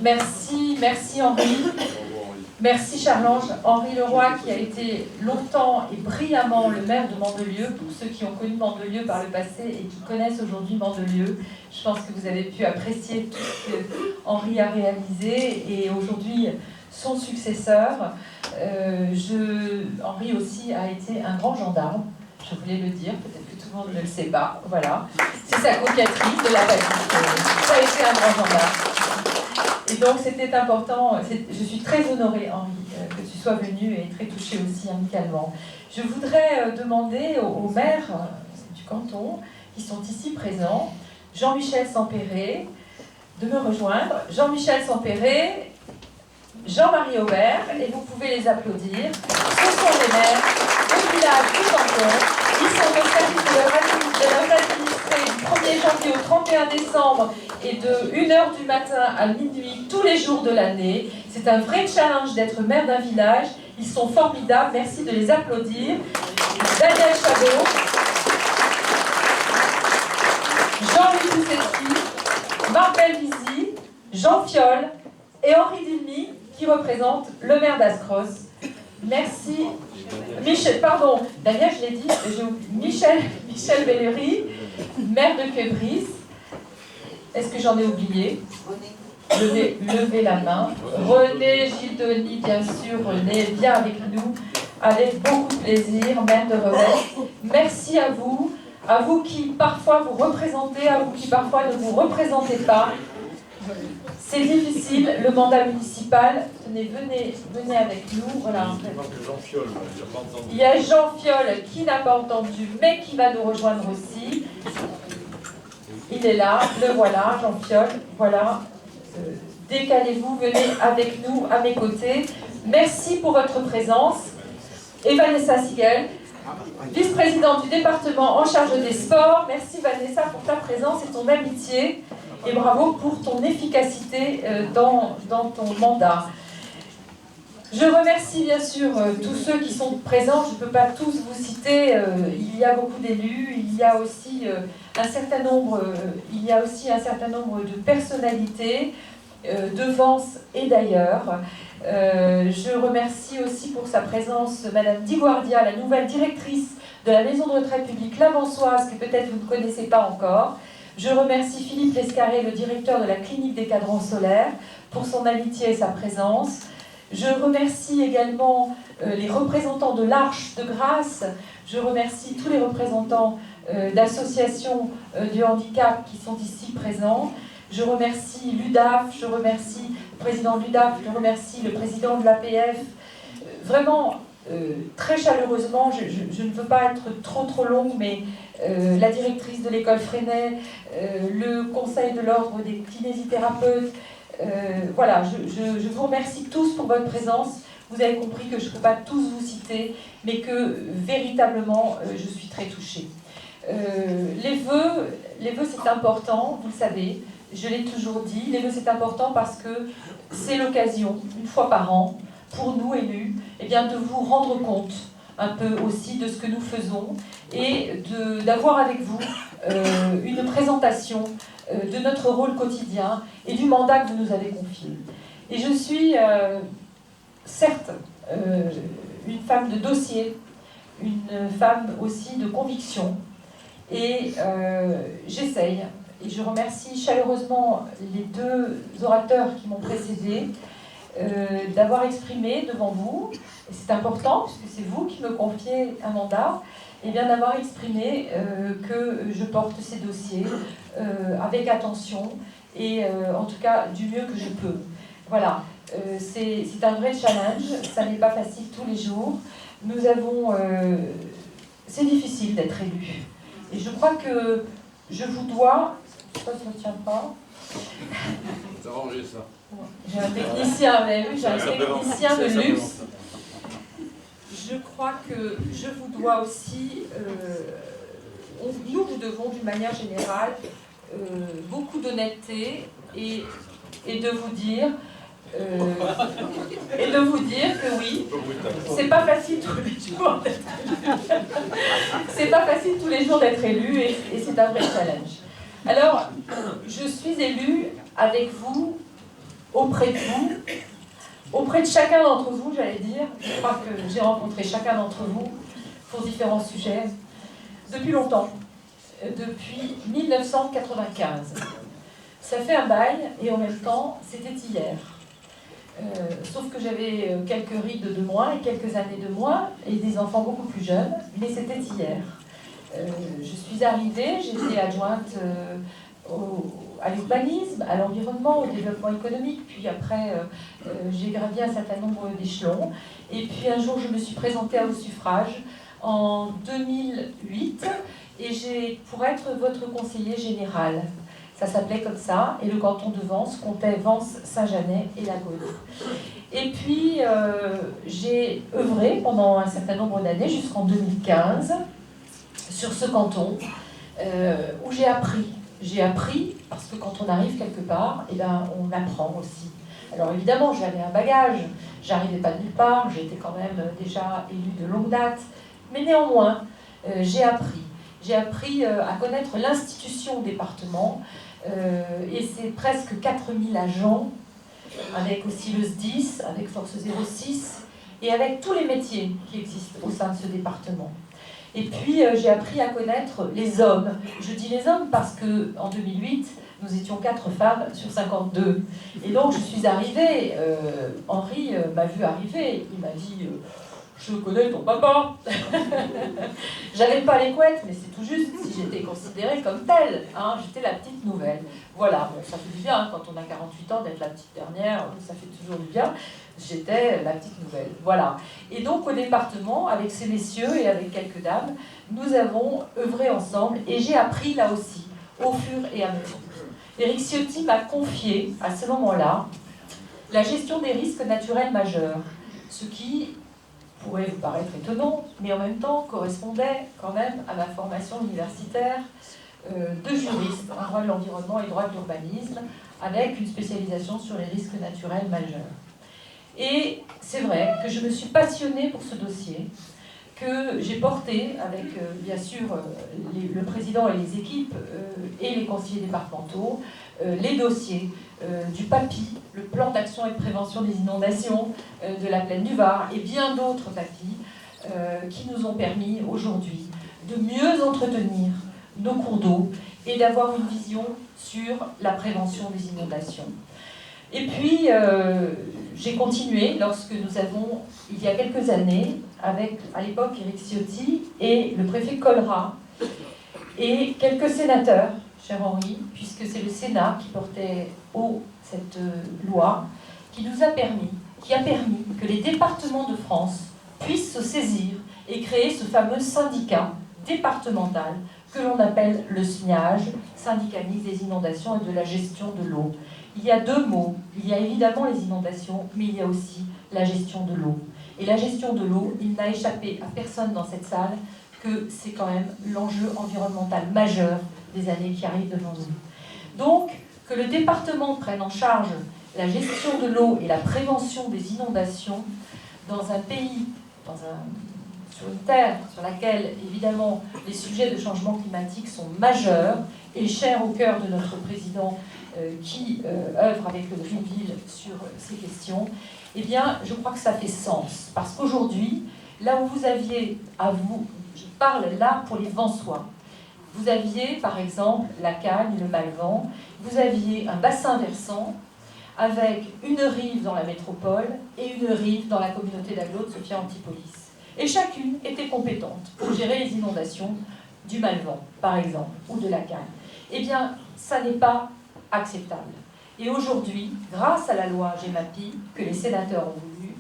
Merci Henri. Merci Charles-Ange. Henri Leroy qui a été longtemps et brillamment le maire de Mandelieu, pour ceux qui ont connu Mandelieu par le passé et qui connaissent aujourd'hui Mandelieu. Je pense que vous avez pu apprécier tout ce que Henri a réalisé et aujourd'hui son successeur. Henri aussi a été un grand gendarme, je voulais le dire, peut-être que tout le monde ne le sait pas. Voilà, c'est sa coquetterie de la valise. Ça a été un grand gendarme. Et donc c'était important, je suis très honorée Henri que tu sois venu et très touchée aussi amicalement. Je voudrais demander aux maires du canton qui sont ici présents, Jean-Michel Sampéré, de me rejoindre. Jean-Michel Sampéré, Jean-Marie Aubert, et vous pouvez les applaudir. Ce sont les maires du village du canton. Ils sont au service de leurs administrés du 1er janvier au 31 décembre et de 1h du matin à minuit tous les jours de l'année. C'est un vrai challenge d'être maire d'un village. Ils sont formidables. Merci de les applaudir. Daniel Chabot, Jean-Louis Poussetti, Marc Belvisi, Jean Fiol et Henri Dilmy qui représentent le maire d'Ascros. Merci. Daniel, je l'ai dit, Michel Bellery, maire de Quebris. Est-ce que j'en ai oublié? Levez la main. René Gildoni, bien sûr, René, viens avec nous, avec beaucoup de plaisir, maire de Revest. Merci à vous qui parfois vous représentez, à vous qui parfois ne vous représentez pas. C'est difficile, le mandat municipal. Tenez, venez avec nous. Voilà. Il y a Jean Fiol qui n'a pas entendu, mais qui va nous rejoindre aussi. Il est là, le voilà, Jean Fiol. Voilà. Décalez-vous, venez avec nous, à mes côtés. Merci pour votre présence. Et Vanessa Sigel, vice-présidente du département en charge des sports. Merci Vanessa pour ta présence et ton amitié. Et bravo pour ton efficacité dans ton mandat. Je remercie bien sûr tous ceux qui sont présents. Je ne peux pas tous vous citer. Il y a beaucoup d'élus. Il y a aussi un certain nombre de personnalités de Vence et d'ailleurs. Je remercie aussi pour sa présence Madame Diguardia, la nouvelle directrice de la maison de retraite publique La Vensoise, que peut-être vous ne connaissez pas encore. Je remercie Philippe Lescarré, le directeur de la clinique des cadrans solaires, pour son amitié et sa présence. Je remercie également les représentants de l'Arche de Grâce. Je remercie tous les représentants d'associations du handicap qui sont ici présents. Je remercie l'UDAF, je remercie le président de l'UDAF, je remercie le président de l'APF. Vraiment, très chaleureusement, je ne veux pas être trop longue, mais la directrice de l'école Freinet, le conseil de l'ordre des kinésithérapeutes, voilà, je vous remercie tous pour votre présence. Vous avez compris que je ne peux pas tous vous citer, mais que véritablement, je suis très touchée. Les vœux c'est important, vous le savez, je l'ai toujours dit, les vœux c'est important parce que c'est l'occasion, une fois par an, pour nous élus, eh bien, de vous rendre compte un peu aussi de ce que nous faisons et d'avoir avec vous une présentation de notre rôle quotidien et du mandat que vous nous avez confié. Et je suis certes une femme de dossier, une femme aussi de conviction et j'essaye. Et je remercie chaleureusement les deux orateurs qui m'ont précédée d'avoir exprimé devant vous, et c'est important puisque c'est vous qui me confiez un mandat, et bien d'avoir exprimé que je porte ces dossiers avec attention et en tout cas du mieux que je peux. Voilà, c'est un vrai challenge, ça n'est pas facile tous les jours. Nous avons... c'est difficile d'être élu. Et je crois que je vous dois... Je ne sais pas si ça ne tient pas. C'est arrangé ça. J'ai un technicien, vous avez vu, j'ai un technicien de luxe. Je crois que je vous dois aussi, nous vous devons d'une manière générale beaucoup d'honnêteté et de vous dire que oui, c'est pas facile tous les jours d'être élu. C'est pas facile tous les jours d'être élu et c'est un vrai challenge. Alors, je suis élue avec vous auprès de vous, auprès de chacun d'entre vous, j'allais dire. Je crois que j'ai rencontré chacun d'entre vous pour différents sujets depuis longtemps, depuis 1995. Ça fait un bail et en même temps, c'était hier. Sauf que j'avais quelques rides de moins et quelques années de moins et des enfants beaucoup plus jeunes, mais c'était hier. Je suis arrivée, j'étais adjointe à l'urbanisme, à l'environnement, au développement économique, puis après j'ai gravi un certain nombre d'échelons. Et puis un jour, je me suis présentée au suffrage en 2008 et pour être votre conseiller général. Ça s'appelait comme ça, et le canton de Vence comptait Vence, Saint-Janet et la Gaule. Et puis, j'ai œuvré pendant un certain nombre d'années, jusqu'en 2015, sur ce canton, où j'ai appris. J'ai appris, parce que quand on arrive quelque part, eh ben, on apprend aussi. Alors évidemment, j'avais un bagage, j'arrivais pas de nulle part, j'étais quand même déjà élue de longue date, mais néanmoins, j'ai appris. J'ai appris à connaître l'institution département, et c'est presque 4000 agents, avec aussi le SDIS, avec Force 06, et avec tous les métiers qui existent au sein de ce département. Et puis j'ai appris à connaître les hommes. Je dis les hommes parce qu'en 2008, nous étions 4 femmes sur 52. Et donc je suis arrivée, Henri m'a vu arriver, il m'a dit je connais ton papa. J'avais pas les couettes, mais c'est tout juste si j'étais considérée comme telle. Hein, j'étais la petite nouvelle. Voilà, bon, ça fait du bien hein, quand on a 48 ans d'être la petite dernière, ça fait toujours du bien. J'étais la petite nouvelle. Voilà. Et donc au département, avec ces messieurs et avec quelques dames, nous avons œuvré ensemble et j'ai appris là aussi, au fur et à mesure. Éric Ciotti m'a confié à ce moment-là la gestion des risques naturels majeurs, ce qui pourrait vous paraître étonnant, mais en même temps correspondait quand même à ma formation universitaire de juriste en droit de l'environnement et droit de l'urbanisme, avec une spécialisation sur les risques naturels majeurs. Et c'est vrai que je me suis passionnée pour ce dossier, que j'ai porté avec, bien sûr, le président et les équipes et les conseillers départementaux, les dossiers du PAPI, le plan d'action et de prévention des inondations de la plaine du Var, et bien d'autres PAPI qui nous ont permis aujourd'hui de mieux entretenir nos cours d'eau et d'avoir une vision sur la prévention des inondations. Et puis, j'ai continué lorsque nous avons, il y a quelques années, avec, à l'époque, Éric Ciotti et le préfet Colrat, et quelques sénateurs, cher Henri, puisque c'est le Sénat qui portait haut cette loi, qui a permis que les départements de France puissent se saisir et créer ce fameux syndicat départemental que l'on appelle le SMIAGE, Syndicat mixte des inondations et de la gestion de l'eau. Il y a deux mots, il y a évidemment les inondations, mais il y a aussi la gestion de l'eau. Et la gestion de l'eau, il n'a échappé à personne dans cette salle que c'est quand même l'enjeu environnemental majeur des années qui arrivent devant nous. Donc, que le département prenne en charge la gestion de l'eau et la prévention des inondations dans un pays, sur une terre sur laquelle, évidemment, les sujets de changement climatique sont majeurs et chers au cœur de notre président qui œuvre avec le Green Deal sur ces questions, eh bien, je crois que ça fait sens. Parce qu'aujourd'hui, là où vous aviez à vous, je parle là pour les Vensois, vous aviez, par exemple, la Cagne, le Malvent, vous aviez un bassin versant avec une rive dans la métropole et une rive dans la communauté d'agglo de Sophia Antipolis. Et chacune était compétente pour gérer les inondations du Malvent, par exemple, ou de la Cagne. Eh bien, ça n'est pas acceptable. Et aujourd'hui, grâce à la loi GEMAPI, que les sénateurs ont voulu,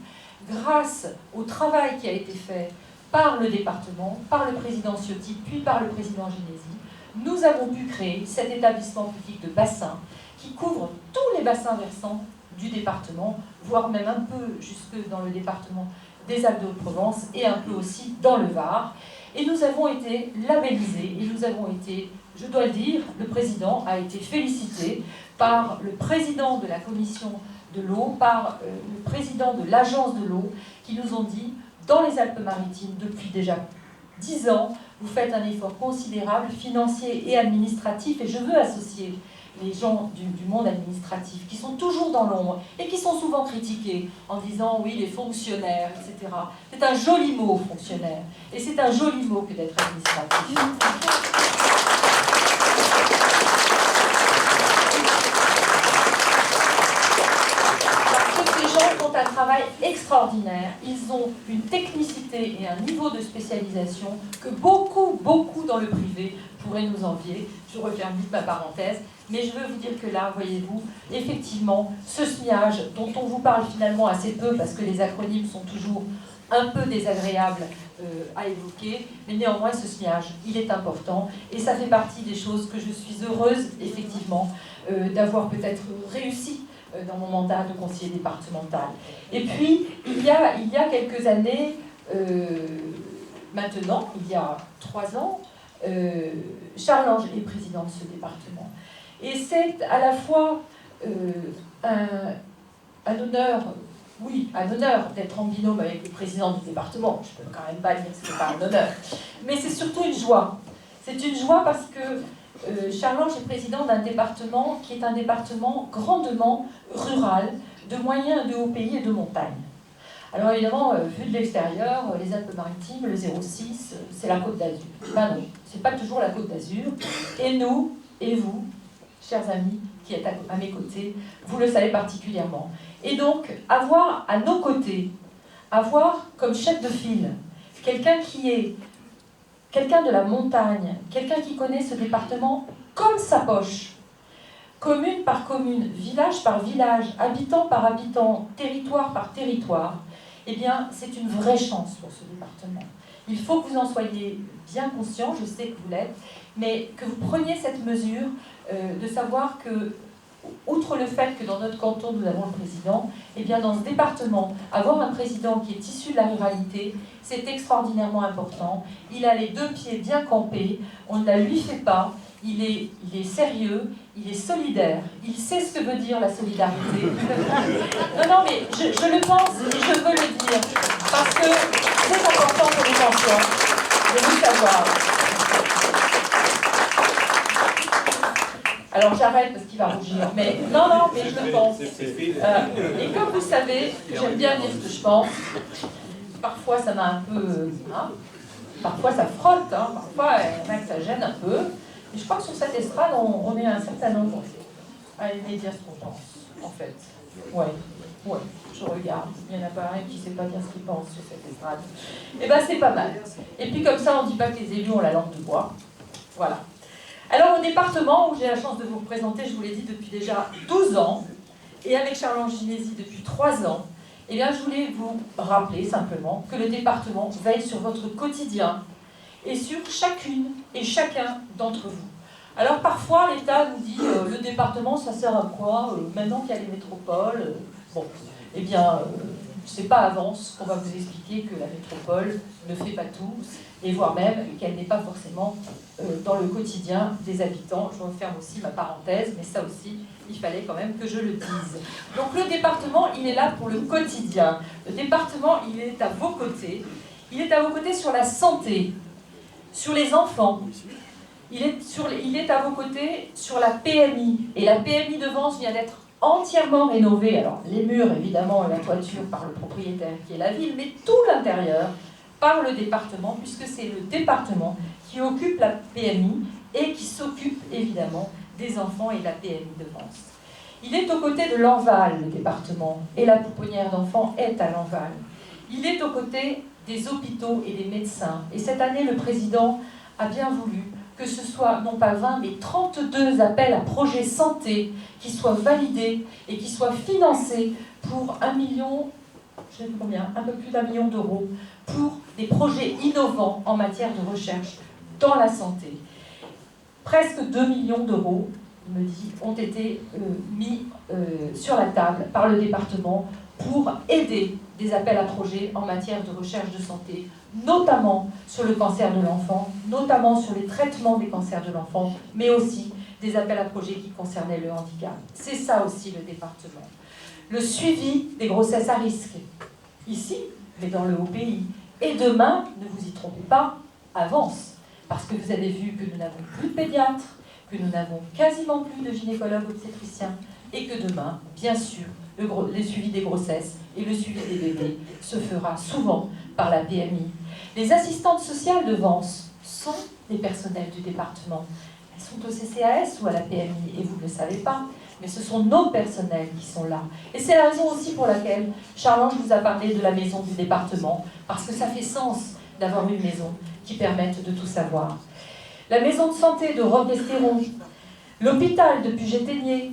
grâce au travail qui a été fait par le département, par le président Ciotti, puis par le président Genesi, nous avons pu créer cet établissement public de bassin qui couvre tous les bassins versants du département, voire même un peu jusque dans le département des Alpes-de-Haute-Provence et un peu aussi dans le Var. Et nous avons été labellisés et nous avons été, je dois le dire, le président a été félicité par le président de la commission de l'eau, par le président de l'agence de l'eau, qui nous ont dit, dans les Alpes-Maritimes, depuis déjà 10 ans, vous faites un effort considérable, financier et administratif, et je veux associer les gens du monde administratif, qui sont toujours dans l'ombre et qui sont souvent critiqués en disant oui, les fonctionnaires, etc. C'est un joli mot, fonctionnaire, et c'est un joli mot que d'être administratif. Font un travail extraordinaire. Ils ont une technicité et un niveau de spécialisation que beaucoup dans le privé pourraient nous envier. Je referme vite ma parenthèse, mais je veux vous dire que là, voyez-vous, effectivement, ce SMIAG, dont on vous parle finalement assez peu, parce que les acronymes sont toujours un peu désagréables à évoquer, mais néanmoins, ce SMIAG, il est important, et ça fait partie des choses que je suis heureuse, effectivement, d'avoir peut-être réussi dans mon mandat de conseiller départemental. Et puis, il y a quelques années, maintenant, il y a 3 ans, Charles Ange est président de ce département. Et c'est à la fois un honneur, oui, un honneur d'être en binôme avec le président du département. Je peux quand même pas dire que ce n'est pas un honneur. Mais c'est surtout une joie. C'est une joie parce que Charles Ange est président d'un département qui est un département grandement rural, de moyens de haut pays et de montagne. Alors évidemment, vu de l'extérieur, les Alpes-Maritimes, le 06, c'est la Côte d'Azur. Ben non, c'est pas toujours la Côte d'Azur. Et nous, et vous, chers amis qui êtes à mes côtés, vous le savez particulièrement. Et donc, avoir à nos côtés, avoir comme chef de file, quelqu'un de la montagne, quelqu'un qui connaît ce département comme sa poche, commune par commune, village par village, habitant par habitant, territoire par territoire, eh bien, c'est une vraie chance pour ce département. Il faut que vous en soyez bien conscients, je sais que vous l'êtes, mais que vous preniez cette mesure de savoir que, outre le fait que dans notre canton, nous avons le président, eh bien, dans ce département, avoir un président qui est issu de la ruralité, c'est extraordinairement important. Il a les 2 pieds bien campés, on ne la lui fait pas, il est sérieux, il est solidaire, il sait ce que veut dire la solidarité. Non, mais je le pense et je veux le dire, parce que c'est important pour les enfants de le savoir. Alors j'arrête parce qu'il va rougir, mais non, mais je le pense. Et comme vous savez, j'aime bien dire ce que je pense. Parfois ça m'a un peu... parfois ça frotte, parfois il y en a que ça gêne un peu. Mais je crois que sur cette estrade, on est un certain nombre à aimer dire ce qu'on pense, en fait. Ouais, je regarde. Il n'y en a pas un qui ne sait pas dire ce qu'il pense sur cette estrade. Eh bien, c'est pas mal. Et puis comme ça, on ne dit pas que les élus ont la langue de bois. Voilà. Alors, au département où j'ai la chance de vous représenter, je vous l'ai dit, depuis déjà 12 ans, et avec Charles-Ange Ginésy depuis 3 ans, eh bien, je voulais vous rappeler simplement que le département veille sur votre quotidien et sur chacune et chacun d'entre vous. Alors parfois l'État nous dit le département ça sert à quoi maintenant qu'il y a les métropoles bon, eh bien c'est pas avance qu'on va vous expliquer que la métropole ne fait pas tout et voire même qu'elle n'est pas forcément dans le quotidien des habitants. Je referme aussi ma parenthèse, mais ça aussi il fallait quand même que je le dise. Donc le département il est là pour le quotidien. Le département il est à vos côtés. Il est à vos côtés sur la santé, sur les enfants, il est à vos côtés sur la PMI. Et la PMI de Vence vient d'être entièrement rénovée. Alors, les murs, évidemment, la toiture par le propriétaire qui est la ville, mais tout l'intérieur par le département, puisque c'est le département qui occupe la PMI et qui s'occupe, évidemment, des enfants et de la PMI de Vence. Il est aux côtés de l'Enval, le département, et la pouponnière d'enfants est à l'Enval. Il est aux côtés des hôpitaux et des médecins. Et cette année, le président a bien voulu que ce soit non pas 20, mais 32 appels à projets santé qui soient validés et qui soient financés pour 1 million, je sais plus combien, un peu plus d'1 million d'euros pour des projets innovants en matière de recherche dans la santé. Presque 2 millions d'euros, il me dit, ont été mis sur la table par le département pour aider des appels à projets en matière de recherche de santé, notamment sur le cancer de l'enfant, notamment sur les traitements des cancers de l'enfant, mais aussi des appels à projets qui concernaient le handicap. C'est ça aussi le département. Le suivi des grossesses à risque, ici, mais dans le haut pays. Et demain, ne vous y trompez pas, avance. Parce que vous avez vu que nous n'avons plus de pédiatres, que nous n'avons quasiment plus de gynécologues obstétriciens et que demain, bien sûr, le suivi des grossesses et le suivi des bébés se fera souvent par la PMI. Les assistantes sociales de Vence sont des personnels du département. Elles sont au CCAS ou à la PMI, et vous ne le savez pas, mais ce sont nos personnels qui sont là. Et c'est la raison aussi pour laquelle Charles-Ange vous a parlé de la maison du département, parce que ça fait sens d'avoir une maison qui permette de tout savoir. La maison de santé de Roque-Estéron, l'hôpital de Puget-Théniers,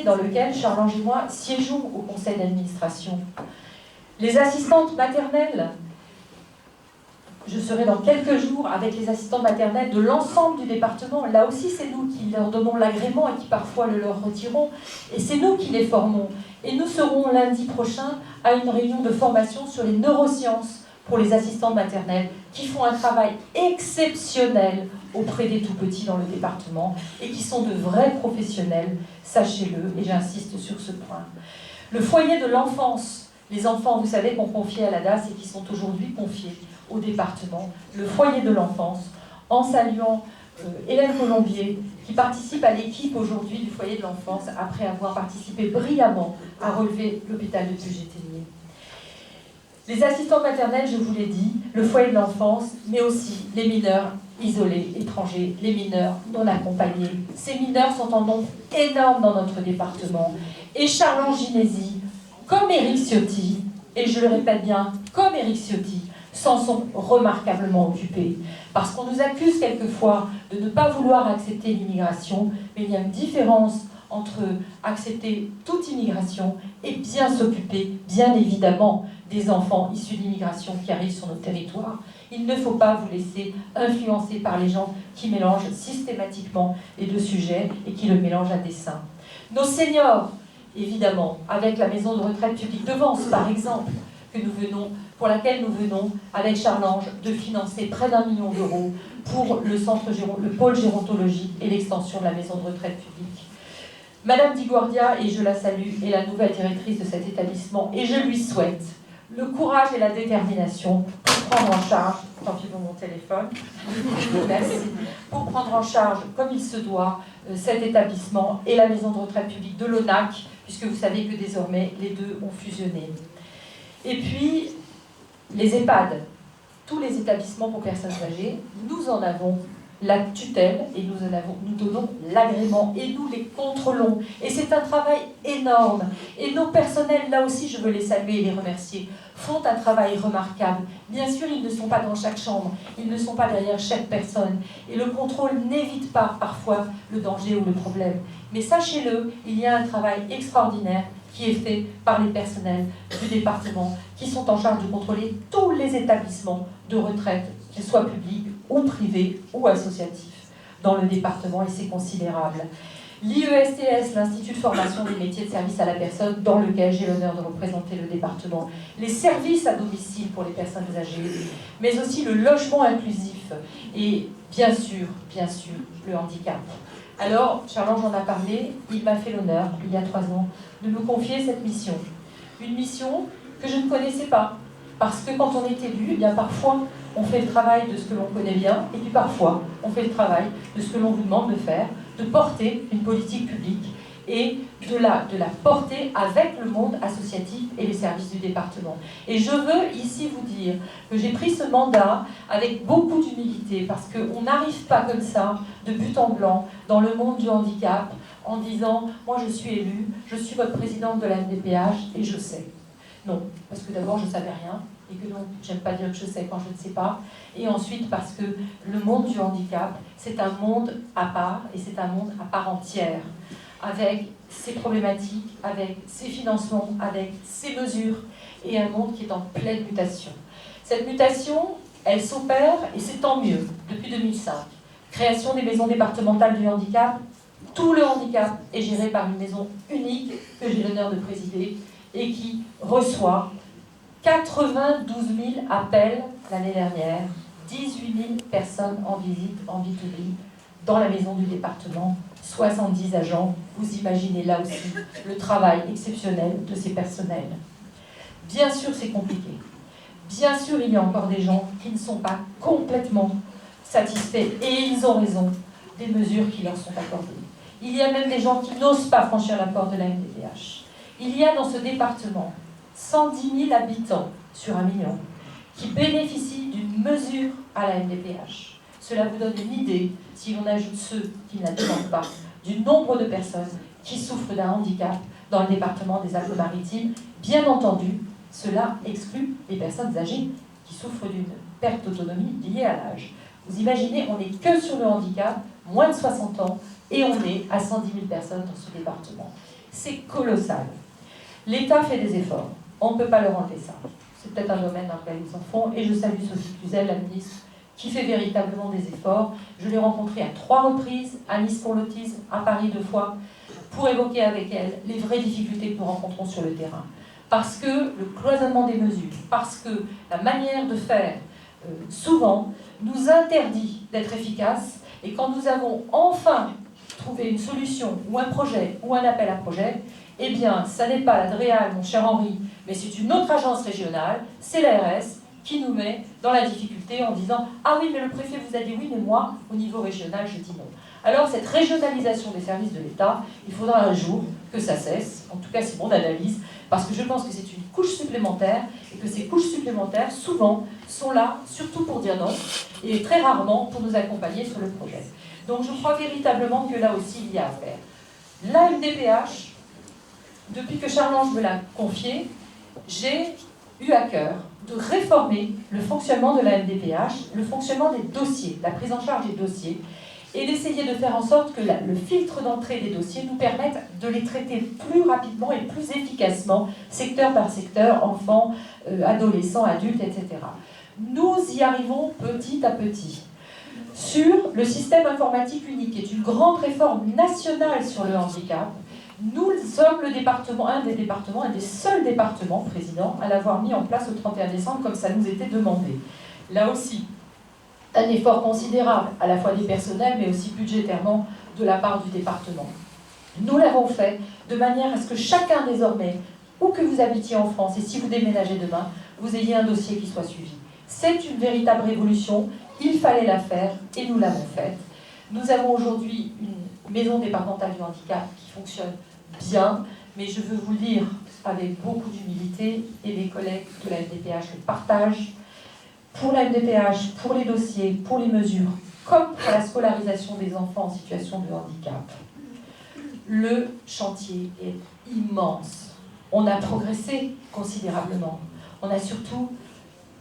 dans lequel Charles-Ange et moi siégeons au conseil d'administration. Les assistantes maternelles, je serai dans quelques jours avec les assistantes maternelles de l'ensemble du département. Là aussi, c'est nous qui leur donnons l'agrément et qui parfois le leur retirons. Et c'est nous qui les formons. Et nous serons lundi prochain à une réunion de formation sur les neurosciences pour les assistantes maternelles qui font un travail exceptionnel auprès des tout-petits dans le département et qui sont de vrais professionnels, sachez-le, et j'insiste sur ce point. Le foyer de l'enfance, les enfants, vous savez, qu'on confiait à la DAS et qui sont aujourd'hui confiés au département, le foyer de l'enfance, en saluant Hélène Colombier, qui participe à l'équipe aujourd'hui du foyer de l'enfance après avoir participé brillamment à relever l'hôpital de Puget-Théniers. Les assistantes maternelles, je vous l'ai dit, le foyer de l'enfance, mais aussi les mineurs isolés, étrangers, les mineurs non accompagnés. Ces mineurs sont en nombre énorme dans notre département. Et Charles-Ange Ginesi, comme Éric Ciotti, et je le répète bien, comme Éric Ciotti, s'en sont remarquablement occupés. Parce qu'on nous accuse quelquefois de ne pas vouloir accepter l'immigration, mais il y a une différence entre accepter toute immigration et bien s'occuper, bien évidemment, des enfants issus d'immigration qui arrivent sur notre territoire. Il ne faut pas vous laisser influencer par les gens qui mélangent systématiquement les deux sujets et qui le mélangent à dessein. Nos seniors, évidemment, avec la maison de retraite publique de Vence, par exemple, pour laquelle nous venons, avec Charles-Ange, de financer près d'1 million d'euros pour le pôle gérontologique et l'extension de la maison de retraite publique. Madame Diguardia, et je la salue, est la nouvelle directrice de cet établissement, et je lui souhaite le courage et la détermination pour prendre en charge, tant pis pour mon téléphone, merci, pour prendre en charge, comme il se doit, cet établissement et la maison de retraite publique de l'ONAC, puisque vous savez que désormais les deux ont fusionné. Et puis, les EHPAD, tous les établissements pour personnes âgées, nous en avons la tutelle et nous donnons l'agrément et nous les contrôlons. Et c'est un travail énorme. Et nos personnels, là aussi, je veux les saluer et les remercier, font un travail remarquable. Bien sûr, ils ne sont pas dans chaque chambre, ils ne sont pas derrière chaque personne. Et le contrôle n'évite pas parfois le danger ou le problème. Mais sachez-le, il y a un travail extraordinaire qui est fait par les personnels du département qui sont en charge de contrôler tous les établissements de retraite, qu'ils soient publics ou privés ou associatifs dans le département, et c'est considérable. L'IESTS, l'Institut de formation des métiers de service à la personne, dans lequel j'ai l'honneur de représenter le département, les services à domicile pour les personnes âgées, mais aussi le logement inclusif et bien sûr, le handicap. Alors, Charles-Ange en a parlé, il m'a fait l'honneur, il y a 3 ans, de me confier cette mission. Une mission que je ne connaissais pas, parce que quand on est élu, eh bien parfois on fait le travail de ce que l'on connaît bien, et puis parfois on fait le travail de ce que l'on vous demande de faire, de porter une politique publique, et de la porter avec le monde associatif et les services du département. Et je veux ici vous dire que j'ai pris ce mandat avec beaucoup d'humilité, parce qu'on n'arrive pas comme ça, de but en blanc, dans le monde du handicap, en disant « moi je suis élue, je suis votre présidente de la MDPH et je sais ». Non, parce que d'abord je ne savais rien, et que donc j'aime pas dire que je sais quand je ne sais pas, et ensuite parce que le monde du handicap, c'est un monde à part, et c'est un monde à part entière, avec ses problématiques, avec ses financements, avec ses mesures, et un monde qui est en pleine mutation. Cette mutation, elle s'opère, et c'est tant mieux, depuis 2005. Création des maisons départementales du handicap. Tout le handicap est géré par une maison unique que j'ai l'honneur de présider et qui reçoit 92 000 appels l'année dernière, 18 000 personnes en visite en B2B dans la maison du département, 70 agents. Vous imaginez là aussi le travail exceptionnel de ces personnels. Bien sûr, c'est compliqué. Bien sûr, il y a encore des gens qui ne sont pas complètement satisfaits, et ils ont raison. des mesures qui leur sont accordées. Il y a même des gens qui n'osent pas franchir la porte de la MDPH. Il y a dans ce département 110 000 habitants sur 1 million qui bénéficient d'une mesure à la MDPH. Cela vous donne une idée, si l'on ajoute ceux qui ne la demandent pas, du nombre de personnes qui souffrent d'un handicap dans le département des Alpes-Maritimes. Bien entendu, cela exclut les personnes âgées qui souffrent d'une perte d'autonomie liée à l'âge. Vous imaginez, on n'est que sur le handicap, moins de 60 ans, et on est à 110 000 personnes dans ce département. C'est colossal. L'État fait des efforts. On ne peut pas leur enlever ça. C'est peut-être un domaine dans lequel ils en font. Et je salue Sophie Cluzel, la ministre, qui fait véritablement des efforts. Je l'ai rencontrée à 3 reprises, à Nice pour l'autisme, à Paris 2 fois, pour évoquer avec elle les vraies difficultés que nous rencontrons sur le terrain. Parce que le cloisonnement des mesures, parce que la manière de faire, souvent, nous interdit d'être efficaces. Et quand nous avons enfin trouvé une solution, ou un projet, ou un appel à projet, eh bien, ça n'est pas la DREAL, mon cher Henri, mais c'est une autre agence régionale, c'est l'ARS, qui nous met dans la difficulté en disant « Ah oui, mais le préfet vous a dit oui, mais moi, au niveau régional, je dis non ». Alors, cette régionalisation des services de l'État, il faudra un jour que ça cesse. En tout cas, c'est mon analyse, parce que je pense que c'est une couche supplémentaire, et que ces couches supplémentaires, souvent, sont là, surtout pour dire non, et très rarement pour nous accompagner sur le projet. Donc, je crois véritablement que là aussi, il y a à faire. La MDPH, depuis que Charles-Ange me l'a confié, j'ai eu à cœur de réformer le fonctionnement de la MDPH, le fonctionnement des dossiers, la prise en charge des dossiers, et d'essayer de faire en sorte que le filtre d'entrée des dossiers nous permette de les traiter plus rapidement et plus efficacement, secteur par secteur, enfants, adolescents, adultes, etc. Nous y arrivons petit à petit. Sur le système informatique unique, qui est une grande réforme nationale sur le handicap, nous sommes le département, un des seuls départements, Président, à l'avoir mis en place au 31 décembre, comme ça nous était demandé. Là aussi, un effort considérable, à la fois des personnels, mais aussi budgétairement, de la part du département. Nous l'avons fait de manière à ce que chacun désormais, où que vous habitiez en France, et si vous déménagez demain, vous ayez un dossier qui soit suivi. C'est une véritable révolution, il fallait la faire, et nous l'avons faite. Nous avons aujourd'hui une maison départementale du handicap qui fonctionne bien, mais je veux vous le dire avec beaucoup d'humilité, et les collègues de la MDPH le partagent. Pour la MDPH, pour les dossiers, pour les mesures, comme pour la scolarisation des enfants en situation de handicap, le chantier est immense. On a progressé considérablement. On a surtout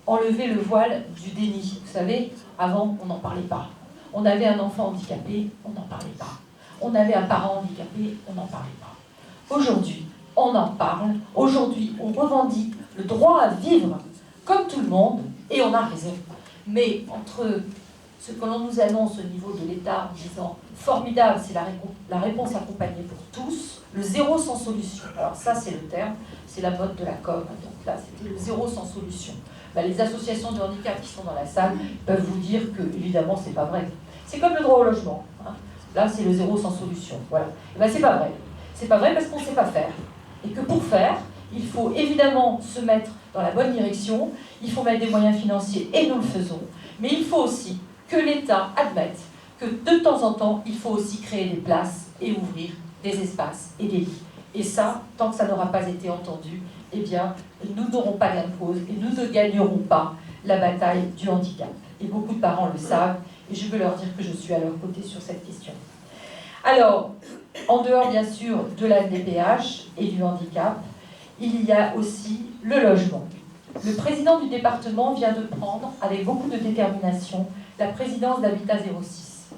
enlevé le voile du déni. Vous savez, avant, on n'en parlait pas. On avait un enfant handicapé, on n'en parlait pas. On avait un parent handicapé, on n'en parlait pas. Aujourd'hui, on en parle. Aujourd'hui, on revendique le droit à vivre comme tout le monde, et on a raison. Mais entre ce que l'on nous annonce au niveau de l'État en disant « formidable, c'est la réponse accompagnée pour tous », le zéro sans solution. Alors ça, c'est le terme, c'est la mode de la com. Donc là, c'était le zéro sans solution. Les associations de handicap qui sont dans la salle peuvent vous dire que, évidemment, c'est pas vrai. C'est comme le droit au logement. Hein. Là, c'est le zéro sans solution. Voilà. C'est pas vrai. C'est pas vrai parce qu'on ne sait pas faire. Et que pour faire, il faut évidemment se mettre dans la bonne direction, il faut mettre des moyens financiers, et nous le faisons. Mais il faut aussi que l'État admette que de temps en temps, il faut aussi créer des places et ouvrir des espaces et des lits. Et ça, tant que ça n'aura pas été entendu, eh bien, nous n'aurons pas gain de cause et nous ne gagnerons pas la bataille du handicap. Et beaucoup de parents le savent, et je veux leur dire que je suis à leur côté sur cette question. Alors, en dehors bien sûr de la MDPH et du handicap, il y a aussi le logement. Le président du département vient de prendre, avec beaucoup de détermination, la présidence d'Habitat 06.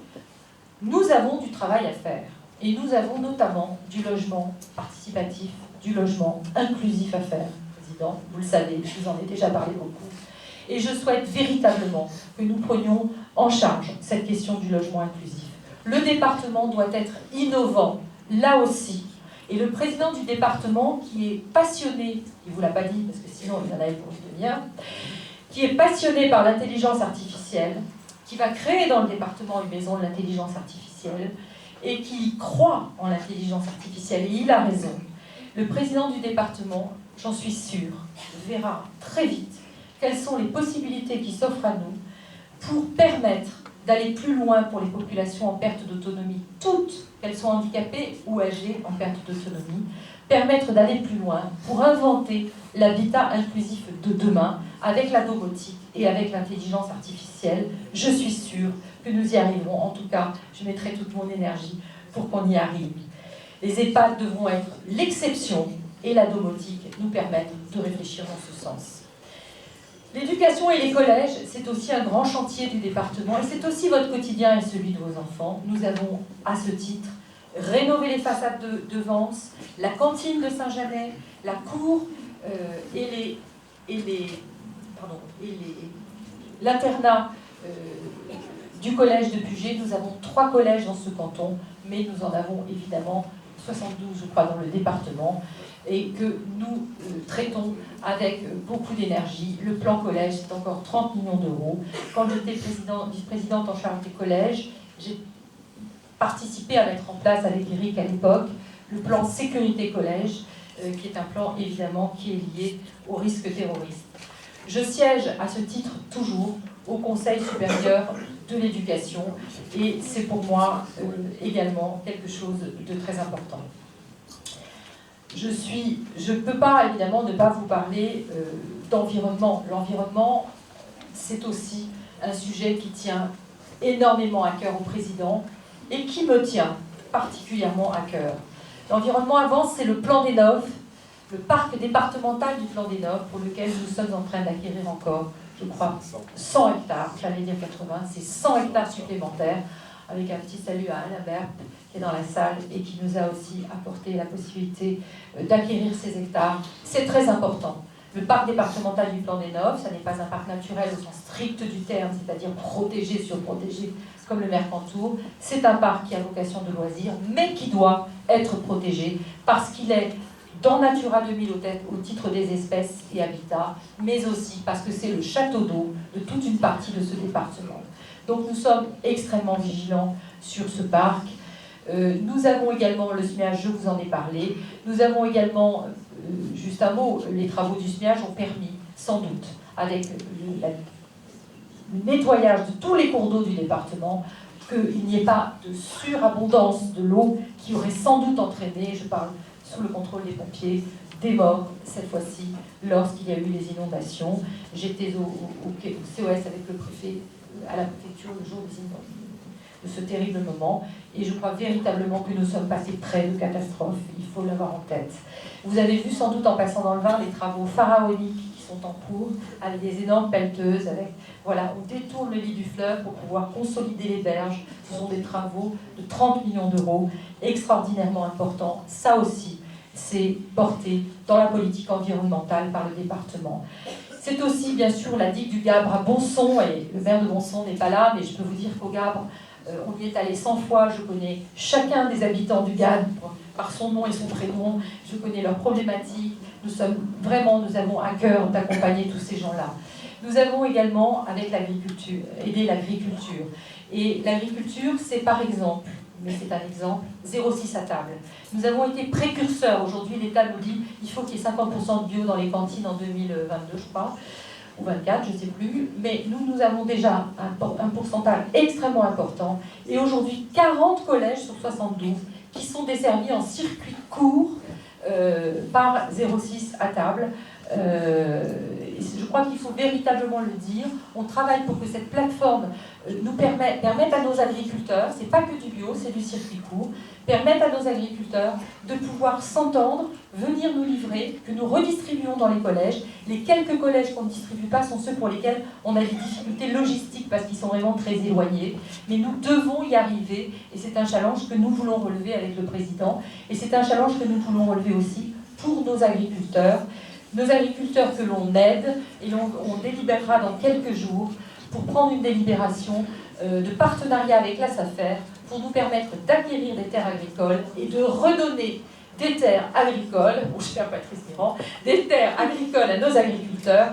Nous avons du travail à faire, et nous avons notamment du logement participatif, du logement inclusif à faire. Président, vous le savez, je vous en ai déjà parlé beaucoup. Et je souhaite véritablement que nous prenions en charge cette question du logement inclusif. Le département doit être innovant, là aussi. Et le président du département, qui est passionné, il ne vous l'a pas dit, parce que sinon il en avait pour une demi-heure, qui est passionné par l'intelligence artificielle, qui va créer dans le département une maison de l'intelligence artificielle, et qui croit en l'intelligence artificielle, et il a raison. Le président du département, j'en suis sûre, verra très vite quelles sont les possibilités qui s'offrent à nous pour permettre d'aller plus loin pour les populations en perte d'autonomie, toutes qu'elles soient handicapées ou âgées en perte d'autonomie, permettre d'aller plus loin pour inventer l'habitat inclusif de demain avec la domotique et avec l'intelligence artificielle. Je suis sûre que nous y arriverons. En tout cas, je mettrai toute mon énergie pour qu'on y arrive. Les EHPAD devront être l'exception et la domotique nous permettre de réfléchir dans ce sens. L'éducation et les collèges, c'est aussi un grand chantier du département et c'est aussi votre quotidien et celui de vos enfants. Nous avons, à ce titre, rénové les façades de Vence, la cantine de Saint-Janet, la cour et l'internat du collège de Puget. Nous avons 3 collèges dans ce canton, mais nous en avons évidemment 72, je crois, dans le département, et que nous traitons avec beaucoup d'énergie. Le plan collège, c'est encore 30 millions d'euros. Quand j'étais vice-présidente en charge des collèges, j'ai participé à mettre en place avec Eric à l'époque le plan sécurité collège, qui est un plan évidemment qui est lié au risque terroriste. Je siège à ce titre toujours au Conseil supérieur de l'éducation et c'est pour moi également quelque chose de très important. Je ne peux pas évidemment ne pas vous parler d'environnement. L'environnement, c'est aussi un sujet qui tient énormément à cœur au président et qui me tient particulièrement à cœur. L'environnement avance, c'est le plan d'Hénoff, le parc départemental du plan d'Hénoff, pour lequel nous sommes en train d'acquérir encore, je crois, 100 hectares, j'allais dire 80, c'est 100 hectares supplémentaires, avec un petit salut à Alain Berthe, qui est dans la salle et qui nous a aussi apporté la possibilité d'acquérir ces hectares. C'est très important. Le parc départemental du plan d'Hénoff, ça n'est pas un parc naturel au sens strict du terme, c'est-à-dire protégé, surprotégé, comme le Mercantour. C'est un parc qui a vocation de loisir, mais qui doit être protégé parce qu'il est dans Natura 2000 au titre des espèces et habitats, mais aussi parce que c'est le château d'eau de toute une partie de ce département. Donc nous sommes extrêmement vigilants sur ce parc. Nous avons également le SMIAGE, je vous en ai parlé. Nous avons également, juste un mot, les travaux du SMIAGE ont permis, sans doute, avec le nettoyage de tous les cours d'eau du département, qu'il n'y ait pas de surabondance de l'eau qui aurait sans doute entraîné, je parle sous le contrôle des pompiers, des morts, cette fois-ci, lorsqu'il y a eu les inondations. J'étais au COS avec le préfet à la préfecture le jour de ce terrible moment, et je crois véritablement que nous sommes passés près de catastrophes, il faut l'avoir en tête. Vous avez vu sans doute en passant dans le Var les travaux pharaoniques qui sont en cours, avec des énormes pelleteuses, voilà, on détourne le lit du fleuve pour pouvoir consolider les berges. Ce sont des travaux de 30 millions d'euros, extraordinairement importants. Ça aussi, c'est porté dans la politique environnementale par le département. C'est aussi, bien sûr, la digue du Gabre à Bonson, et le maire de Bonson n'est pas là, mais je peux vous dire qu'au Gabre, on y est allé 100 fois, je connais chacun des habitants du Gabre par son nom et son prénom, je connais leurs problématiques, nous avons à cœur d'accompagner tous ces gens-là. Nous avons également, avec l'agriculture, aidé l'agriculture. Et l'agriculture, c'est par exemple, mais c'est un exemple, 0,6 à table. Nous avons été précurseurs. Aujourd'hui, l'État nous dit qu'il faut qu'il y ait 50% de bio dans les cantines en 2022, je crois, ou 24, je ne sais plus. Mais nous avons déjà un pourcentage extrêmement important. Et aujourd'hui, 40 collèges sur 72 qui sont desservis en circuit court par 0,6 à table. Je crois qu'il faut véritablement le dire. On travaille pour que cette plateforme nous permette à nos agriculteurs, c'est pas que du bio, c'est du circuit court, permette à nos agriculteurs de pouvoir s'entendre, venir nous livrer, que nous redistribuons dans les collèges. Les quelques collèges qu'on ne distribue pas sont ceux pour lesquels on a des difficultés logistiques parce qu'ils sont vraiment très éloignés. Mais nous devons y arriver et c'est un challenge que nous voulons relever avec le président et c'est un challenge que nous voulons relever aussi pour nos agriculteurs que l'on aide, et on délibérera dans quelques jours pour prendre une délibération de partenariat avec la SAFER pour nous permettre d'acquérir des terres agricoles et de redonner des terres agricoles, cher Patrice Mirand, des terres agricoles à nos agriculteurs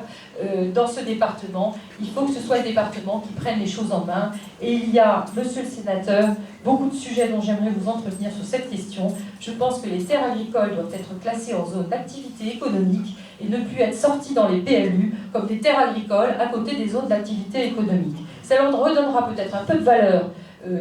dans ce département. Il faut que ce soit un département qui prenne les choses en main. Et il y a, monsieur le sénateur, beaucoup de sujets dont j'aimerais vous entretenir sur cette question. Je pense que les terres agricoles doivent être classées en zone d'activité économique et ne plus être sorties dans les PLU comme des terres agricoles à côté des zones d'activité économique. Ça leur redonnera peut-être un peu de valeur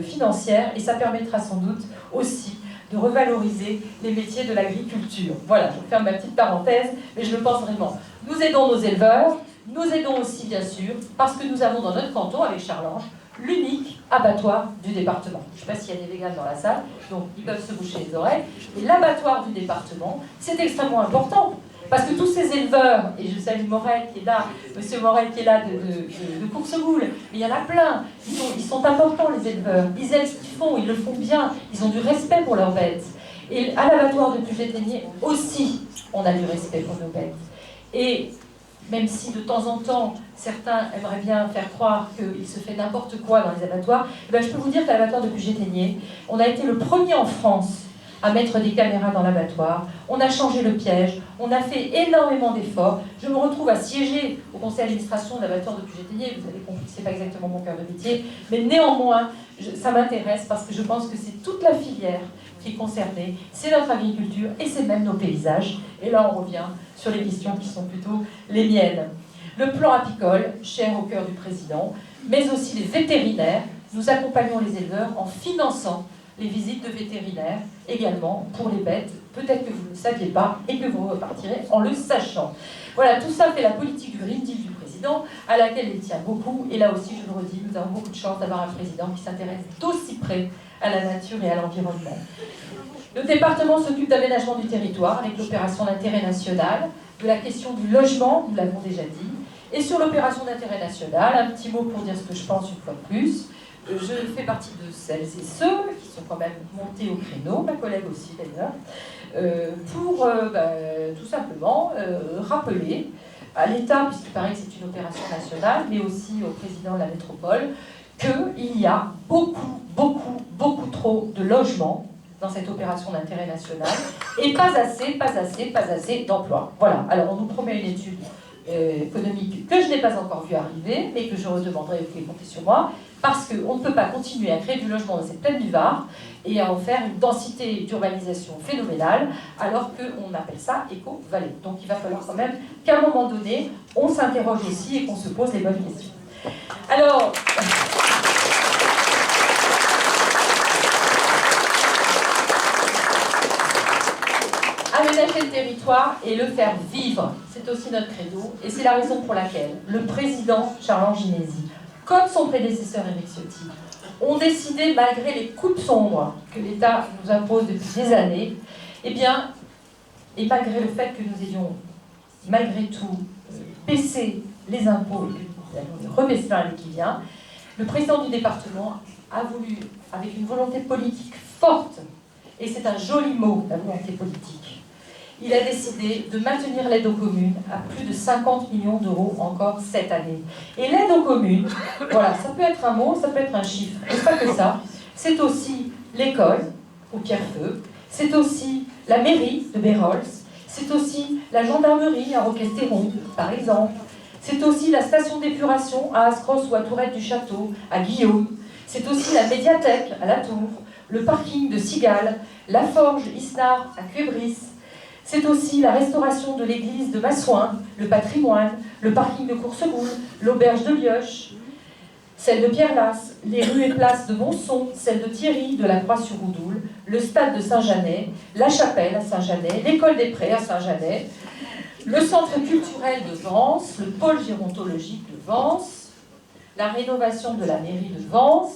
financière et ça permettra sans doute aussi de revaloriser les métiers de l'agriculture. Voilà, je ferme ma petite parenthèse, mais je le pense vraiment. Nous aidons nos éleveurs, nous aidons aussi bien sûr, parce que nous avons dans notre canton, avec Charlange, l'unique abattoir du département. Je ne sais pas s'il y a des véganes dans la salle, donc ils peuvent se boucher les oreilles. Et l'abattoir du département, c'est extrêmement important. Parce que tous ces éleveurs, et je salue Morel qui est là, monsieur Morel qui est là de Coursegoule, mais il y en a plein, ils sont importants les éleveurs, ils aiment ce qu'ils font, ils le font bien, ils ont du respect pour leurs bêtes. Et à l'abattoir de Puget-Théniers aussi, on a du respect pour nos bêtes. Et même si de temps en temps, certains aimeraient bien faire croire qu'il se fait n'importe quoi dans les abattoirs, eh bien, je peux vous dire qu'à l'abattoir de Puget-Théniers, on a été le premier en France à mettre des caméras dans l'abattoir, on a changé le piège, on a fait énormément d'efforts. Je me retrouve à siéger au conseil d'administration de l'abattoir de Puget-Théniers, vous avez compris que ce n'est pas exactement mon cœur de métier, mais néanmoins, ça m'intéresse parce que je pense que c'est toute la filière qui est concernée, c'est notre agriculture et c'est même nos paysages. Et là, on revient sur les questions qui sont plutôt les miennes. Le plan apicole, cher au cœur du président, mais aussi les vétérinaires. Nous accompagnons les éleveurs en finançant les visites de vétérinaires également pour les bêtes. Peut-être que vous ne le saviez pas et que vous repartirez en le sachant. Voilà, tout ça fait la politique du Green Deal du président, à laquelle il tient beaucoup. Et là aussi, je le redis, nous avons beaucoup de chance d'avoir un président qui s'intéresse d'aussi près à la nature et à l'environnement. Le département s'occupe d'aménagement du territoire avec l'opération d'intérêt national, de la question du logement, nous l'avons déjà dit. Et sur l'opération d'intérêt national, un petit mot pour dire ce que je pense une fois de plus. Je fais partie de celles et ceux qui sont quand même montés au créneau, ma collègue aussi d'ailleurs, pour tout simplement rappeler à l'État, puisqu'il paraît que c'est une opération nationale, mais aussi au président de la métropole, qu'il y a beaucoup trop de logements dans cette opération d'intérêt national, et pas assez d'emplois. Voilà, alors on nous promet une étude économique que je n'ai pas encore vue arriver, mais que je redemanderai, vous pouvez compter sur moi, parce qu'on ne peut pas continuer à créer du logement dans cette plaine du Var et à en faire une densité d'urbanisation phénoménale, alors qu'on appelle ça éco-vallée. Donc il va falloir quand même qu'à un moment donné, on s'interroge aussi et qu'on se pose les bonnes questions. Alors... Aménager le territoire et le faire vivre, c'est aussi notre credo, et c'est la raison pour laquelle le président Charles Ginesi, comme son prédécesseur Éric Ciotti, ont décidé, malgré les coupes sombres que l'État nous impose depuis des années, eh bien, et malgré le fait que nous ayons, malgré tout, baissé les impôts et que nous allons les rebaisser dans l'année qui vient, le président du département a voulu, avec une volonté politique forte, et c'est un joli mot, la volonté politique, il a décidé de maintenir l'aide aux communes à plus de 50 millions d'euros encore cette année. Et l'aide aux communes, voilà, ça peut être un mot, ça peut être un chiffre, mais pas que ça. C'est aussi l'école au Pierrefeu, c'est aussi la mairie de Bérols, c'est aussi la gendarmerie à Roquestéron, par exemple, c'est aussi la station d'épuration à Ascros ou à Tourette du Château, à Guillaume, c'est aussi la médiathèque à La Tour, le parking de Cigales, la forge Isnard à Cuébris. C'est aussi la restauration de l'église de Massoin, le patrimoine, le parking de Coursegoule, l'auberge de Lioche, celle de Pierre-Lasse, les rues et places de Monson, celle de Thierry, de la Croix-sur-Roudoule, le stade de Saint-Janet, la chapelle à Saint-Janet, l'école des Prés à Saint-Janet, le centre culturel de Vence, le pôle gérontologique de Vence, la rénovation de la mairie de Vence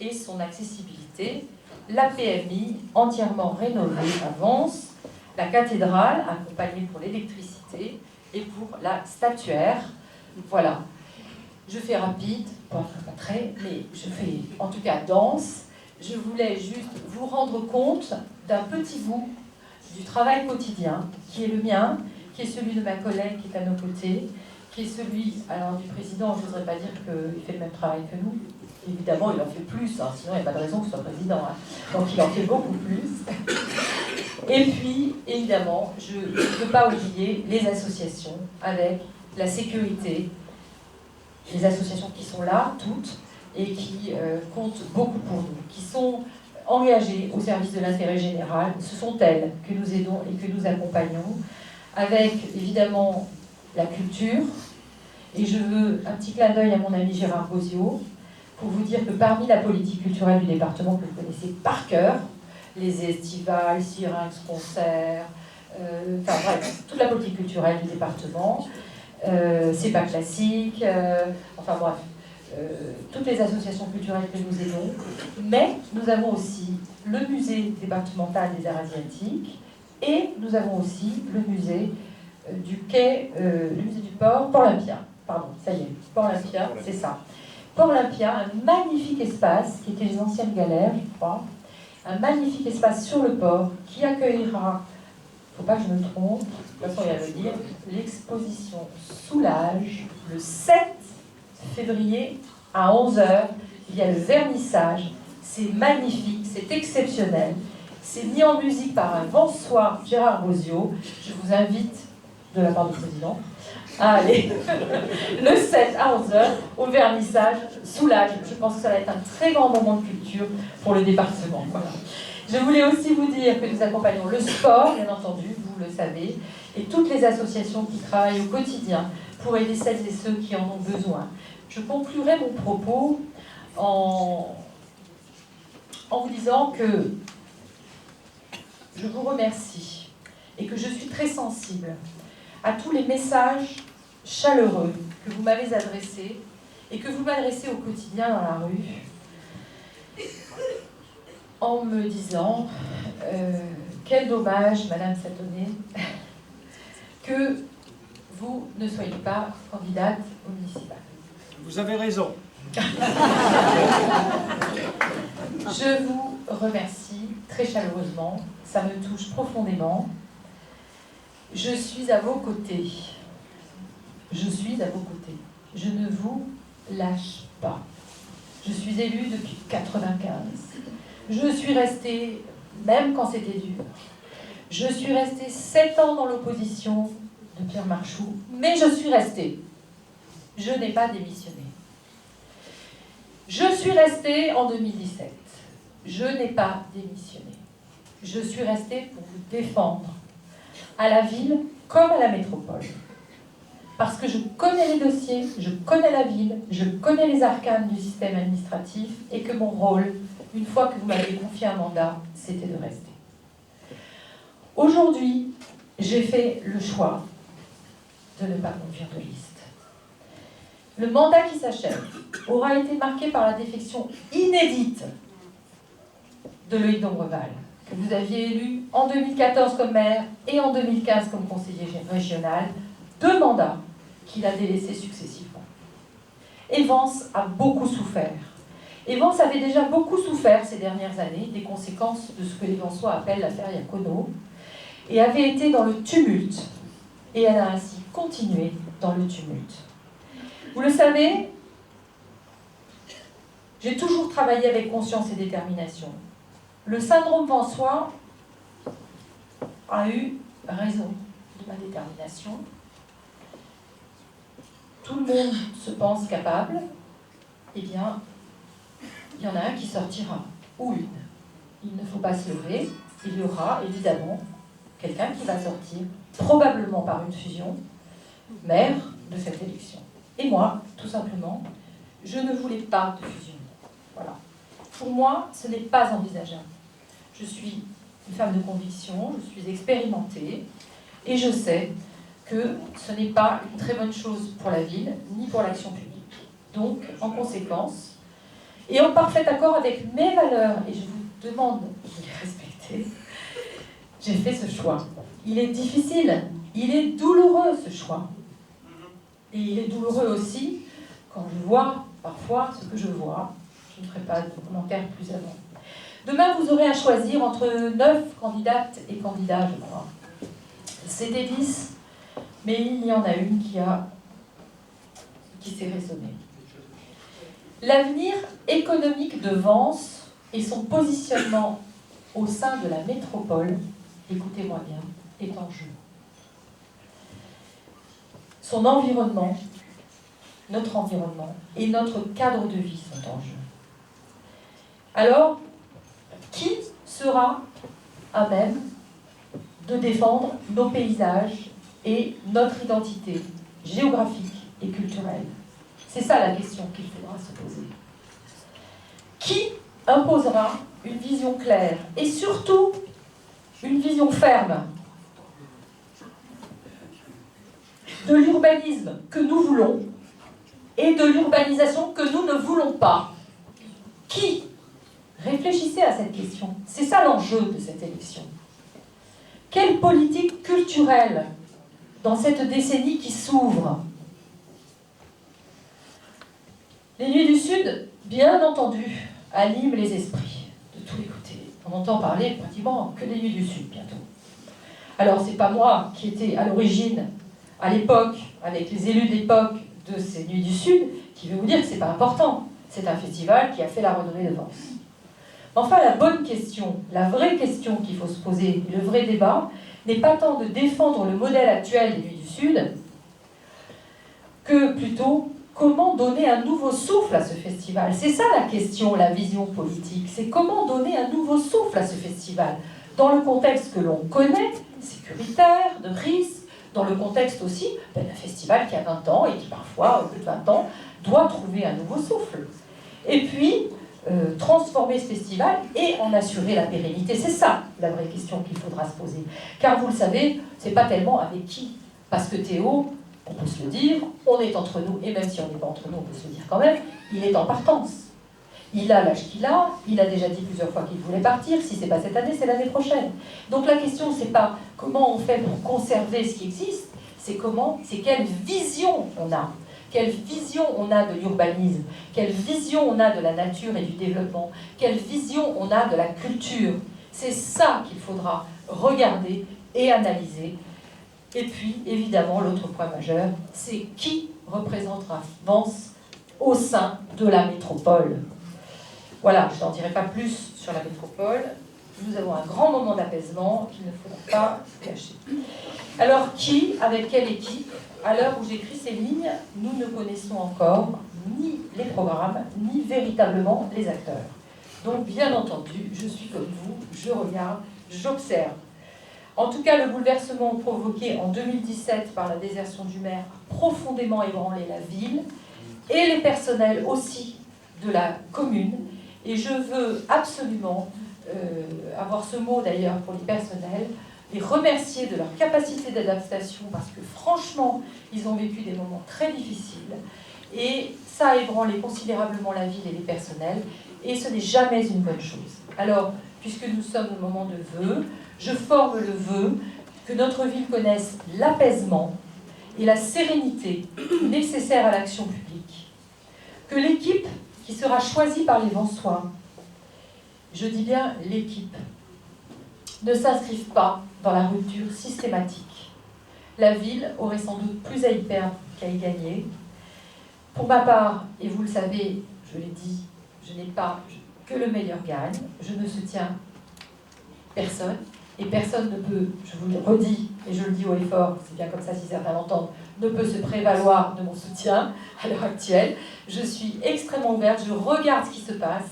et son accessibilité, la PMI entièrement rénovée à Vence, la cathédrale, accompagnée pour l'électricité, et pour la statuaire. Voilà. Je fais rapide, pas très, mais je fais en tout cas dense. Je voulais juste vous rendre compte d'un petit bout du travail quotidien, qui est le mien, qui est celui de ma collègue qui est à nos côtés, qui est celui, alors du président, je ne voudrais pas dire qu'il fait le même travail que nous. Évidemment, il en fait plus, hein, sinon il n'y a pas de raison que ce soit président. Hein. Donc il en fait beaucoup plus. Et puis, évidemment, je ne peux pas oublier les associations avec la sécurité, les associations qui sont là, toutes, et qui comptent beaucoup pour nous, qui sont engagées au service de l'intérêt général. Ce sont elles que nous aidons et que nous accompagnons, avec évidemment la culture. Et je veux un petit clin d'œil à mon ami Gérard Bozio, pour vous dire que parmi la politique culturelle du département que vous connaissez par cœur, les estivales, syrinx, concerts, enfin bref, toute la politique culturelle du département, c'est pas classique, enfin bref, toutes les associations culturelles que nous aidons, mais nous avons aussi le musée départemental des arts asiatiques et nous avons aussi le musée du quai, le musée du port, Port-Olympia, pardon, ça y est, Port-Olympia, c'est ça. Port-Olympia, un magnifique espace qui était les anciennes galères, je crois, un magnifique espace sur le port qui accueillera, il ne faut pas que je me trompe, de toute façon il va le dire, l'exposition Soulage le 7 février à 11h. Il y a le vernissage, c'est magnifique, c'est exceptionnel. C'est mis en musique par un Vansois, Gérard Bozio. Je vous invite, de la part du président, à aller le 7 à 11h au vernissage Soulage. Je pense que ça va être un très grand moment de culture pour le département. Voilà. Je voulais aussi vous dire que nous accompagnons le sport, bien entendu, vous le savez, et toutes les associations qui travaillent au quotidien pour aider celles et ceux qui en ont besoin. Je conclurai mon propos en vous disant que je vous remercie et que je suis très sensible à tous les messages chaleureux que vous m'avez adressés et que vous m'adressez au quotidien dans la rue en me disant quel dommage, Madame Satonnet, que vous ne soyez pas candidate au municipal. Vous avez raison. Je vous remercie très chaleureusement, ça me touche profondément. Je suis à vos côtés. Je suis à vos côtés. Je ne vous lâche pas. Je suis élue depuis 1995. Je suis restée, même quand c'était dur. Je suis restée 7 ans dans l'opposition de Pierre Marchoux, mais je suis restée. Je n'ai pas démissionné. Je suis restée en 2017. Je n'ai pas démissionné. Je suis restée pour vous défendre, à la ville comme à la métropole. Parce que je connais les dossiers, je connais la ville, je connais les arcanes du système administratif et que mon rôle, une fois que vous m'avez confié un mandat, c'était de rester. Aujourd'hui, j'ai fait le choix de ne pas conduire de liste. Le mandat qui s'achève aura été marqué par la défection inédite de Loïc Dombreval, que vous aviez élu en 2014 comme maire et en 2015 comme conseiller régional, 2 mandats qu'il a délaissés successivement. Evans a beaucoup souffert. Evans avait déjà beaucoup souffert ces dernières années des conséquences de ce que les Vansois appellent l'affaire Iacono et avait été dans le tumulte. Et elle a ainsi continué dans le tumulte. Vous le savez, j'ai toujours travaillé avec conscience et détermination. Le syndrome Vansois a eu raison de ma détermination. Tout le monde se pense capable. Eh bien, il y en a un qui sortira, ou une. Il ne faut pas se leurrer. Il y aura évidemment quelqu'un qui va sortir, probablement par une fusion, maire de cette élection. Et moi, tout simplement, je ne voulais pas de fusion. Voilà. Pour moi, ce n'est pas envisageable. Je suis une femme de conviction, je suis expérimentée, et je sais que ce n'est pas une très bonne chose pour la ville, ni pour l'action publique. Donc, en conséquence, et en parfait accord avec mes valeurs, et je vous demande de les respecter, j'ai fait ce choix. Il est difficile, il est douloureux ce choix. Et il est douloureux aussi quand je vois parfois ce que je vois. Je ne ferai pas de commentaires plus avant. Demain, vous aurez à choisir entre 9 candidates et candidats, je crois. C'était 10, mais il y en a une qui s'est raisonnée. L'avenir économique de Vence et son positionnement au sein de la métropole, écoutez-moi bien, est en jeu. Son environnement, notre environnement et notre cadre de vie sont en jeu. Alors, qui sera à même de défendre nos paysages et notre identité géographique et culturelle? C'est ça la question qu'il faudra se poser. Qui imposera une vision claire et surtout une vision ferme de l'urbanisme que nous voulons et de l'urbanisation que nous ne voulons pas? Qui? Réfléchissez à cette question. C'est ça l'enjeu de cette élection. Quelle politique culturelle dans cette décennie qui s'ouvre? Les Nuits du Sud, bien entendu, animent les esprits de tous les côtés. On entend parler pratiquement que des Nuits du Sud bientôt. Alors, c'est pas moi qui étais à l'origine, à l'époque, avec les élus d'époque de ces Nuits du Sud, qui vais vous dire que c'est pas important. C'est un festival qui a fait la renommée de Vence. Enfin, la bonne question, la vraie question qu'il faut se poser, le vrai débat, n'est pas tant de défendre le modèle actuel des Nuits du Sud, que plutôt comment donner un nouveau souffle à ce festival. C'est ça la question, la vision politique. C'est comment donner un nouveau souffle à ce festival, dans le contexte que l'on connaît, sécuritaire, de risque, dans le contexte aussi d'un festival qui a 20 ans et qui parfois, au bout de 20 ans, doit trouver un nouveau souffle. Et puis, transformer ce festival et en assurer la pérennité. C'est ça la vraie question qu'il faudra se poser. Car vous le savez, c'est pas tellement avec qui. Parce que Théo, on peut se le dire, on est entre nous, et même si on n'est pas entre nous, on peut se le dire quand même, il est en partance. Il a l'âge qu'il a, il a déjà dit plusieurs fois qu'il voulait partir, si c'est pas cette année, c'est l'année prochaine. Donc la question, c'est pas comment on fait pour conserver ce qui existe, c'est quelle vision on a. Quelle vision on a de l'urbanisme, quelle vision on a de la nature et du développement, quelle vision on a de la culture. C'est ça qu'il faudra regarder et analyser. Et puis, évidemment, l'autre point majeur, c'est qui représentera Vence au sein de la métropole. Voilà, je n'en dirai pas plus sur la métropole. Nous avons un grand moment d'apaisement qu'il ne faudra pas cacher. Alors, qui, avec quelle équipe? À l'heure où j'écris ces lignes, nous ne connaissons encore ni les programmes, ni véritablement les acteurs. Donc, bien entendu, je suis comme vous, je regarde, j'observe. En tout cas, le bouleversement provoqué en 2017 par la désertion du maire a profondément ébranlé la ville et les personnels aussi de la commune. Et je veux absolument avoir ce mot d'ailleurs pour les personnels, les remercier de leur capacité d'adaptation parce que franchement, ils ont vécu des moments très difficiles et ça a ébranlé considérablement la ville et les personnels et ce n'est jamais une bonne chose. Alors, puisque nous sommes au moment de vœux, je forme le vœu que notre ville connaisse l'apaisement et la sérénité nécessaires à l'action publique, que l'équipe qui sera choisie par les Vensois, je dis bien l'équipe, ne s'inscrivent pas dans la rupture systématique. La ville aurait sans doute plus à y perdre qu'à y gagner. Pour ma part, et vous le savez, je l'ai dit, je n'ai pas que le meilleur gagne, je ne soutiens personne, et personne ne peut, je vous le redis, et je le dis haut et fort, c'est bien comme ça si certains l'entendent, ne peut se prévaloir de mon soutien à l'heure actuelle. Je suis extrêmement ouverte, je regarde ce qui se passe,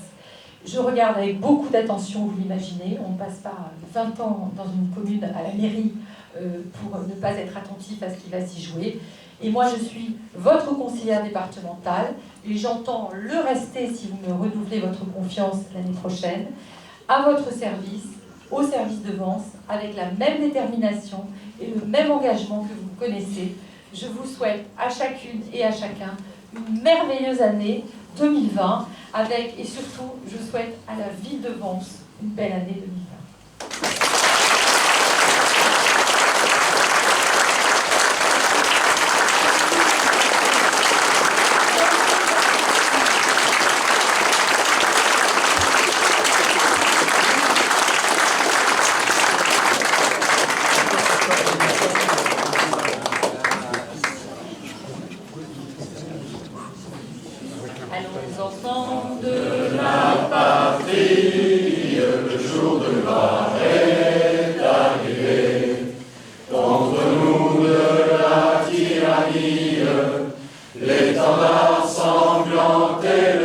je regarde avec beaucoup d'attention, vous l'imaginez, on ne passe pas 20 ans dans une commune à la mairie pour ne pas être attentif à ce qui va s'y jouer. Et moi, je suis votre conseillère départementale et j'entends le rester si vous me renouvelez votre confiance l'année prochaine, à votre service, au service de Vence, avec la même détermination et le même engagement que vous connaissez. Je vous souhaite à chacune et à chacun une merveilleuse année 2020, avec, et surtout, je souhaite à la ville de Vence une belle année 2020. L'étendard sanglant et le